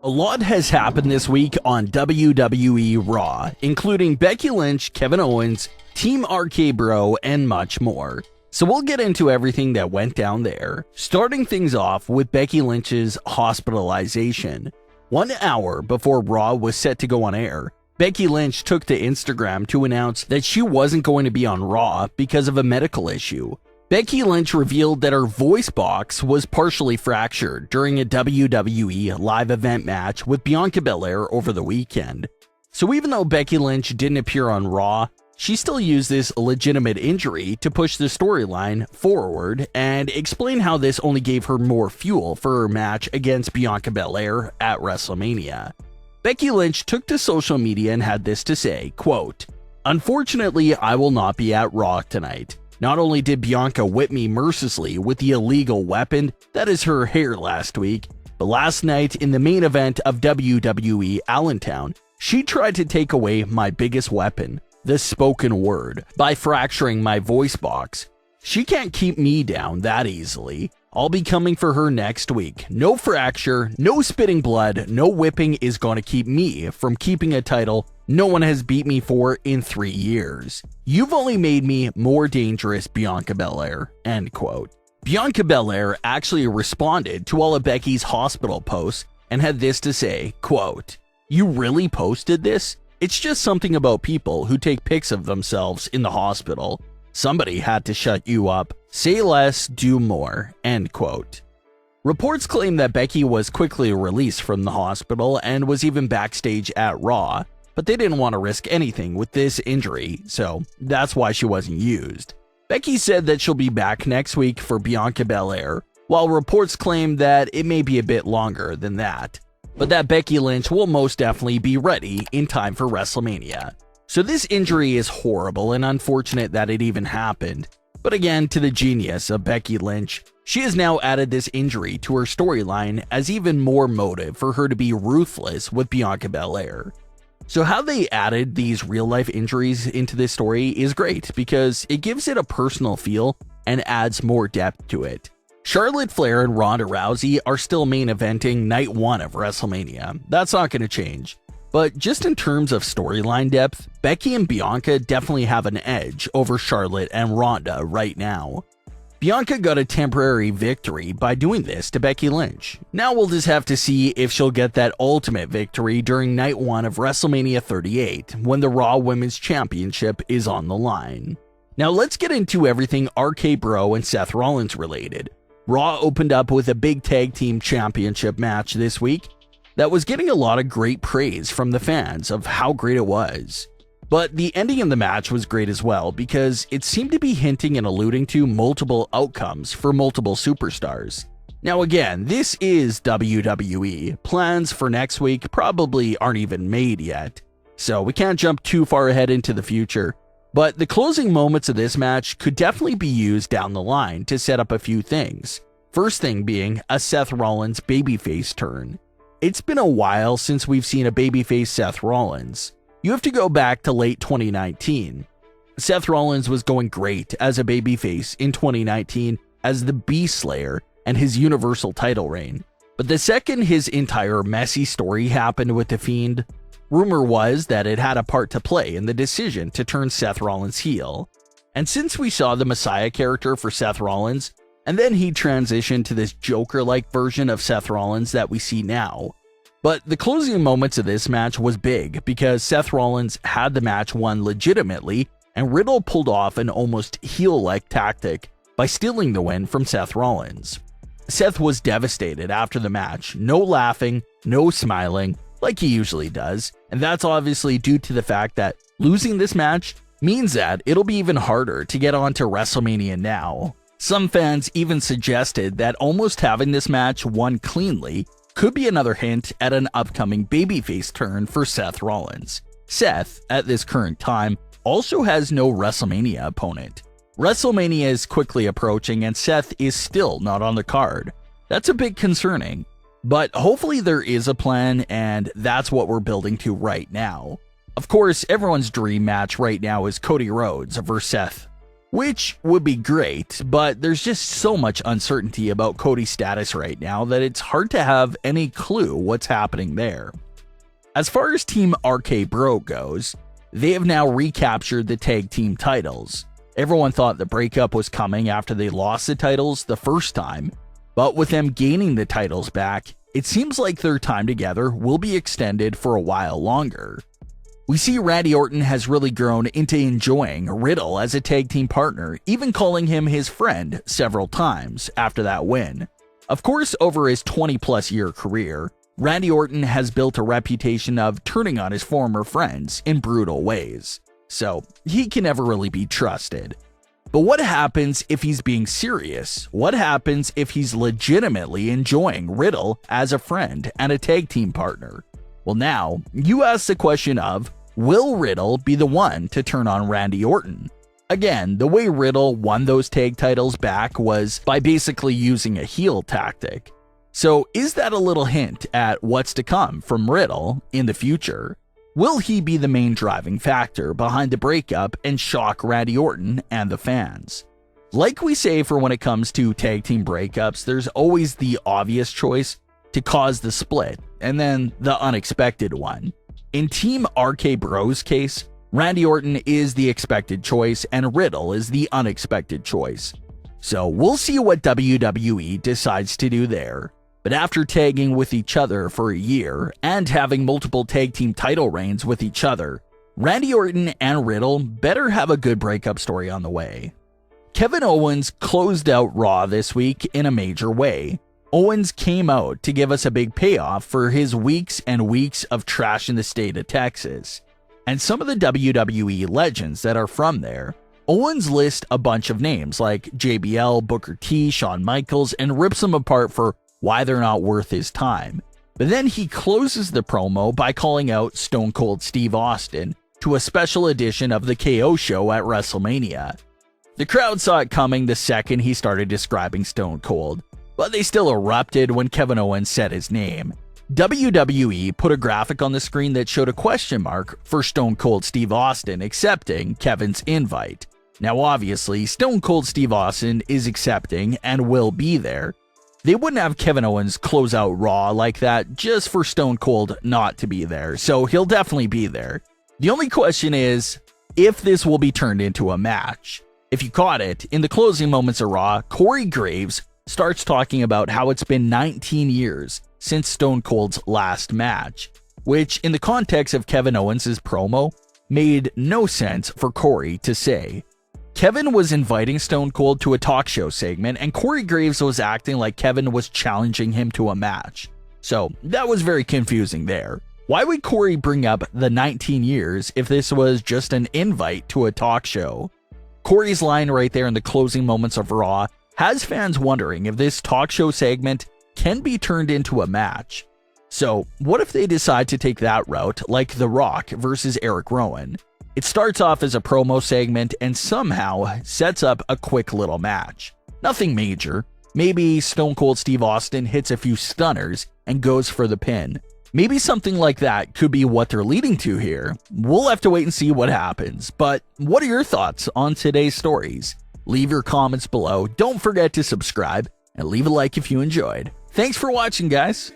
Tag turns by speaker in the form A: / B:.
A: A lot has happened this week on WWE Raw, including Becky Lynch, Kevin Owens, Team RK Bro, and much more. So we'll get into everything that went down there, starting things off with Becky Lynch's hospitalization. 1 hour before Raw was set to go on air, Becky Lynch took to Instagram to announce that she wasn't going to be on Raw because of a medical issue. Becky Lynch revealed that her voice box was partially fractured during a WWE live event match with Bianca Belair over the weekend. So even though Becky Lynch didn't appear on Raw, she still used this legitimate injury to push the storyline forward and explain how this only gave her more fuel for her match against Bianca Belair at WrestleMania. Becky Lynch took to social media and had this to say, quote, "Unfortunately, I will not be at Raw tonight. Not only did Bianca whip me mercilessly with the illegal weapon that is her hair last week, but last night in the main event of WWE Allentown, she tried to take away my biggest weapon, the spoken word, by fracturing my voice box. She can't keep me down that easily. I'll be coming for her next week. No fracture, no spitting blood, no whipping is going to keep me from keeping a title no one has beat me for in 3 years. You've only made me more dangerous, Bianca Belair." End quote. Bianca Belair actually responded to all of Becky's hospital posts and had this to say, quote, "You really posted this? It's just something about people who take pics of themselves in the hospital. Somebody had to shut you up. Say less, do more." End quote. Reports claim that Becky was quickly released from the hospital and was even backstage at Raw, but they didn't want to risk anything with this injury, so that's why she wasn't used. Becky said that she'll be back next week for Bianca Belair, while reports claim that it may be a bit longer than that, but that Becky Lynch will most definitely be ready in time for WrestleMania. So this injury is horrible and unfortunate that it even happened, but again, to the genius of Becky Lynch, she has now added this injury to her storyline as even more motive for her to be ruthless with Bianca Belair. So how they added these real-life injuries into this story is great because it gives it a personal feel and adds more depth to it. Charlotte Flair and Ronda Rousey are still main eventing night 1 of WrestleMania. That's not going to change. But just in terms of storyline depth, Becky and Bianca definitely have an edge over Charlotte and Ronda right now. Bianca got a temporary victory by doing this to Becky Lynch. Now we'll just have to see if she'll get that ultimate victory during night 1 of WrestleMania 38 when the Raw Women's Championship is on the line. Now let's get into everything RK Bro and Seth Rollins related. Raw opened up with a big tag team championship match this week that was getting a lot of great praise from the fans of how great it was. But the ending of the match was great as well because it seemed to be hinting and alluding to multiple outcomes for multiple superstars. Now again, this is WWE. Plans for next week probably aren't even made yet, so we can't jump too far ahead into the future. But the closing moments of this match could definitely be used down the line to set up a few things. First thing being a Seth Rollins babyface turn. It's been a while since we've seen a babyface Seth Rollins. You have to go back to late 2019. Seth Rollins was going great as a babyface in 2019 as the Beast Slayer and his Universal title reign. But the second his entire messy story happened with The Fiend, rumor was that it had a part to play in the decision to turn Seth Rollins heel. And since we saw the Messiah character for Seth Rollins, and then he transitioned to this Joker-like version of Seth Rollins that we see now. But the closing moments of this match was big because Seth Rollins had the match won legitimately and Riddle pulled off an almost heel-like tactic by stealing the win from Seth Rollins. Seth was devastated after the match, no laughing, no smiling, like he usually does, and that's obviously due to the fact that losing this match means that it'll be even harder to get onto WrestleMania now. Some fans even suggested that almost having this match won cleanly could be another hint at an upcoming babyface turn for Seth Rollins. Seth, at this current time, also has no WrestleMania opponent. WrestleMania is quickly approaching and Seth is still not on the card. That's a bit concerning, but hopefully there is a plan and that's what we're building to right now. Of course, everyone's dream match right now is Cody Rhodes versus Seth, which would be great, but there's just so much uncertainty about Cody's status right now that it's hard to have any clue what's happening there. As far as Team RK Bro goes, they have now recaptured the tag team titles. Everyone thought the breakup was coming after they lost the titles the first time, but with them gaining the titles back, it seems like their time together will be extended for a while longer. We see Randy Orton has really grown into enjoying Riddle as a tag team partner, even calling him his friend several times after that win. Of course, over his 20-plus year career, Randy Orton has built a reputation of turning on his former friends in brutal ways, so he can never really be trusted. But what happens if he's being serious? What happens if he's legitimately enjoying Riddle as a friend and a tag team partner? Well, now, you ask the question of, will Riddle be the one to turn on Randy Orton? Again, the way Riddle won those tag titles back was by basically using a heel tactic. So is that a little hint at what's to come from Riddle in the future? Will he be the main driving factor behind the breakup and shock Randy Orton and the fans? Like we say for when it comes to tag team breakups, there's always the obvious choice to cause the split, and then the unexpected one. In Team RK Bro's case, Randy Orton is the expected choice and Riddle is the unexpected choice. So we'll see what WWE decides to do there. But after tagging with each other for a year and having multiple tag team title reigns with each other, Randy Orton and Riddle better have a good breakup story on the way. Kevin Owens closed out Raw this week in a major way. Owens came out to give us a big payoff for his weeks and weeks of trash in the state of Texas. And some of the WWE legends that are from there, Owens lists a bunch of names like JBL, Booker T, Shawn Michaels, and rips them apart for why they're not worth his time. But then he closes the promo by calling out Stone Cold Steve Austin to a special edition of the KO show at WrestleMania. The crowd saw it coming the second he started describing Stone Cold, but they still erupted when Kevin Owens said his name. WWE put a graphic on the screen that showed a question mark for Stone Cold Steve Austin accepting Kevin's invite. Now obviously, Stone Cold Steve Austin is accepting and will be there. They wouldn't have Kevin Owens close out Raw like that just for Stone Cold not to be there, so he'll definitely be there. The only question is if this will be turned into a match. If you caught it, in the closing moments of Raw, Corey Graves starts talking about how it's been 19 years since Stone Cold's last match, which in the context of Kevin Owens' promo made no sense for Corey to say. Kevin was inviting Stone Cold to a talk show segment, and Corey Graves was acting like Kevin was challenging him to a match. So that was very confusing there. Why would Corey bring up the 19 years if this was just an invite to a talk show? Corey's line right there in the closing moments of Raw has fans wondering if this talk show segment can be turned into a match. So what if they decide to take that route like The Rock versus Eric Rowan? It starts off as a promo segment and somehow sets up a quick little match. Nothing major. Maybe Stone Cold Steve Austin hits a few stunners and goes for the pin. Maybe something like that could be what they're leading to here. We'll have to wait and see what happens. But what are your thoughts on today's stories? Leave your comments below. Don't forget to subscribe and leave a like if you enjoyed. Thanks for watching, guys.